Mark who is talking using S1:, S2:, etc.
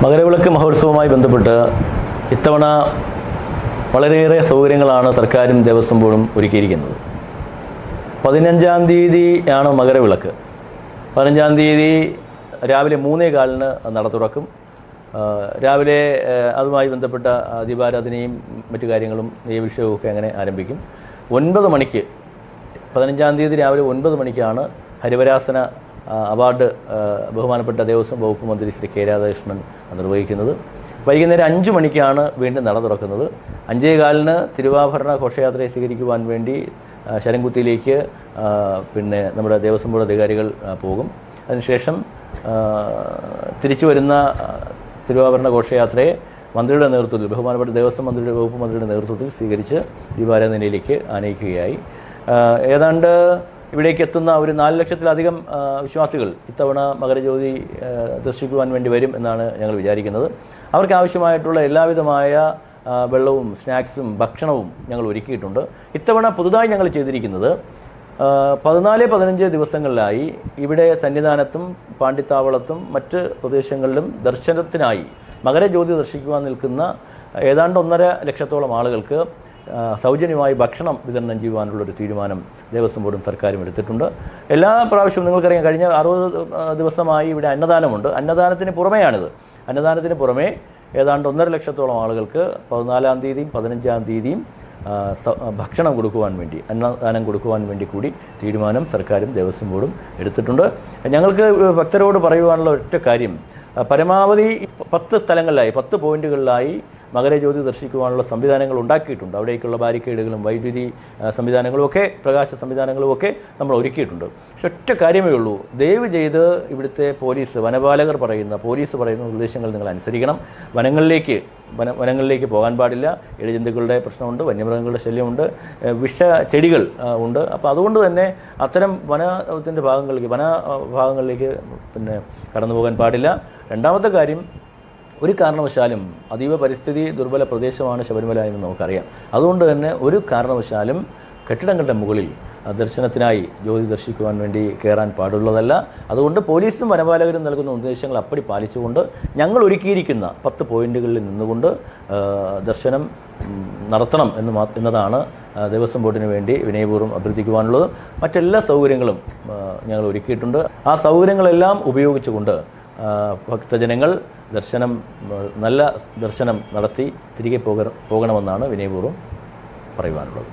S1: മകരവിളക്ക് മഹോത്സവവുമായി ബന്ധപ്പെട്ട് ഇത്തവണ വളരെയേറെ സൗകര്യങ്ങളാണ് സർക്കാരും ദേവസ്വം ബോർഡും ഒരുക്കിയിരിക്കുന്നത്. 15-ാം തീയതിയാണ് മകരവിളക്ക്. 15-ാം തീയതി രാവിലെ 3:15 നട തുറക്കും. രാവിലെ അതുമായി ബന്ധപ്പെട്ട ദീപാരാധനയും മറ്റു കാര്യങ്ങളും നെയ്യഭിഷേകവും ഒക്കെ അങ്ങനെ ആരംഭിക്കും. 9 മണിക്ക് 15-ാം തീയതി രാവിലെ 9 മണിക്കാണ് ഹരിവരാസന അവാർഡ് ബഹുമാനപ്പെട്ട ദേവസ്വം വകുപ്പ് മന്ത്രി ശ്രീ കെ രാധാകൃഷ്ണൻ നിർവഹിക്കുന്നത്. വൈകുന്നേരം 5 മണിക്കാണ് വീണ്ടും നട തുറക്കുന്നത്. 5:15 തിരുവാഭരണ ഘോഷയാത്രയെ സ്വീകരിക്കുവാൻ വേണ്ടി ശരംകുത്തിയിലേക്ക് നമ്മുടെ ദേവസ്വം ബോർഡ് അധികാരികൾ പോകും. അതിനുശേഷം തിരിച്ചു വരുന്ന തിരുവാഭരണ ഘോഷയാത്രയെ മന്ത്രിയുടെ നേതൃത്വത്തിൽ, ബഹുമാനപ്പെട്ട ദേവസ്വം മന്ത്രിയുടെ വകുപ്പ് മന്ത്രിയുടെ നേതൃത്വത്തിൽ സ്വീകരിച്ച് ദീപാരാധനയിലേക്ക് ആനയിക്കുകയായി. ഏതാണ്ട് ഇവിടേക്ക് എത്തുന്ന ഒരു 4 ലക്ഷത്തിലധികം വിശ്വാസികൾ ഇത്തവണ മകരജ്യോതി ദർശിക്കുവാൻ വേണ്ടി വരും എന്നാണ് ഞങ്ങൾ വിചാരിക്കുന്നത്. അവർക്ക് ആവശ്യമായിട്ടുള്ള എല്ലാവിധമായ വെള്ളവും സ്നാക്സും ഭക്ഷണവും ഞങ്ങൾ ഒരുക്കിയിട്ടുണ്ട്. ഇത്തവണ പുതുതായി ഞങ്ങൾ ചെയ്തിരിക്കുന്നത് 14-15 ദിവസങ്ങളിലായി ഇവിടെ സന്നിധാനത്തും പാണ്ടിത്താവളത്തും മറ്റ് പ്രദേശങ്ങളിലും ദർശനത്തിനായി മകരജ്യോതി ദർശിക്കുവാൻ നിൽക്കുന്ന ഏതാണ്ട് 1.5 ലക്ഷത്തോളം ആളുകൾക്ക് സൗജന്യമായി ഭക്ഷണം വിതരണം ചെയ്യുവാനുള്ളൊരു തീരുമാനം ദേവസ്വം ബോർഡും സർക്കാരും എടുത്തിട്ടുണ്ട്. എല്ലാ പ്രാവശ്യവും നിങ്ങൾക്കറിയാം, കഴിഞ്ഞ 60 ദിവസമായി ഇവിടെ അന്നദാനമുണ്ട്. അന്നദാനത്തിന് പുറമെയാണിത്. അന്നദാനത്തിന് പുറമെ ഏതാണ്ട് 1.5 ലക്ഷത്തോളം ആളുകൾക്ക് 14-ാം തീയതിയും 15-ാം തീയതിയും ഭക്ഷണം കൊടുക്കുവാൻ വേണ്ടി, അന്നദാനം കൊടുക്കുവാൻ വേണ്ടി കൂടി തീരുമാനം സർക്കാരും ദേവസ്വം ബോർഡും എടുത്തിട്ടുണ്ട്. ഞങ്ങൾക്ക് ഭക്തരോട് പറയുവാനുള്ള ഒറ്റ കാര്യം, പരമാവധി 10 സ്ഥലങ്ങളിലായി 10 പോയിന്റുകളിലായി മകരജ്യോതി ദർശിക്കുവാനുള്ള സംവിധാനങ്ങൾ ഉണ്ടാക്കിയിട്ടുണ്ട്. അവിടേക്കുള്ള ബാരിക്കേഡുകളും വൈദ്യുതി സംവിധാനങ്ങളും ഒക്കെ, പ്രകാശ സംവിധാനങ്ങളും ഒക്കെ നമ്മൾ ഒരുക്കിയിട്ടുണ്ട്. പക്ഷെ ഒറ്റ കാര്യമേ ഉള്ളൂ, ദയവ് ചെയ്ത് ഇവിടുത്തെ വനപാലകർ പോലീസ് പറയുന്ന നിർദ്ദേശങ്ങൾ നിങ്ങൾ അനുസരിക്കണം. വനങ്ങളിലേക്ക് പോകാൻ പാടില്ല. ഇഴജന്തുക്കളുടെ പ്രശ്നമുണ്ട്, വന്യമൃഗങ്ങളുടെ ശല്യമുണ്ട്, ചെടികൾ ഉണ്ട്. അപ്പോൾ അതുകൊണ്ട് തന്നെ അത്തരം വനത്തിൻ്റെ ഭാഗങ്ങളിലേക്ക് കടന്നു പോകാൻ പാടില്ല. രണ്ടാമത്തെ കാര്യം, ഒരു കാരണവശാലും അതീവ പരിസ്ഥിതി ദുർബല പ്രദേശമാണ് ശബരിമല എന്ന് നമുക്കറിയാം. അതുകൊണ്ട് തന്നെ ഒരു കാരണവശാലും കെട്ടിടങ്ങളുടെ മുകളിൽ ദർശനത്തിനായി ജ്യോതി ദർശിക്കുവാൻ വേണ്ടി കയറാൻ പാടുള്ളതല്ല. അതുകൊണ്ട് പോലീസും വനപാലകരും നൽകുന്ന നിർദ്ദേശങ്ങൾ അപ്പടി പാലിച്ചുകൊണ്ട് ഞങ്ങൾ ഒരുക്കിയിരിക്കുന്ന 10 പോയിന്റുകളിൽ നിന്നുകൊണ്ട് ദർശനം നടത്തണം എന്നതാണ് ദേവസ്വം ബോർഡിന് വേണ്ടി വിനയപൂർവ്വം അഭ്യർത്ഥിക്കുവാനുള്ളത്. മറ്റെല്ലാ സൗകര്യങ്ങളും ഞങ്ങൾ ഒരുക്കിയിട്ടുണ്ട്. ആ സൗകര്യങ്ങളെല്ലാം ഉപയോഗിച്ചുകൊണ്ട് ഭക്തജനങ്ങൾ നല്ല ദർശനം നടത്തി തിരികെ പോകണമെന്നാണ് വിനയപൂർവ്വം പറയുവാനുള്ളത്.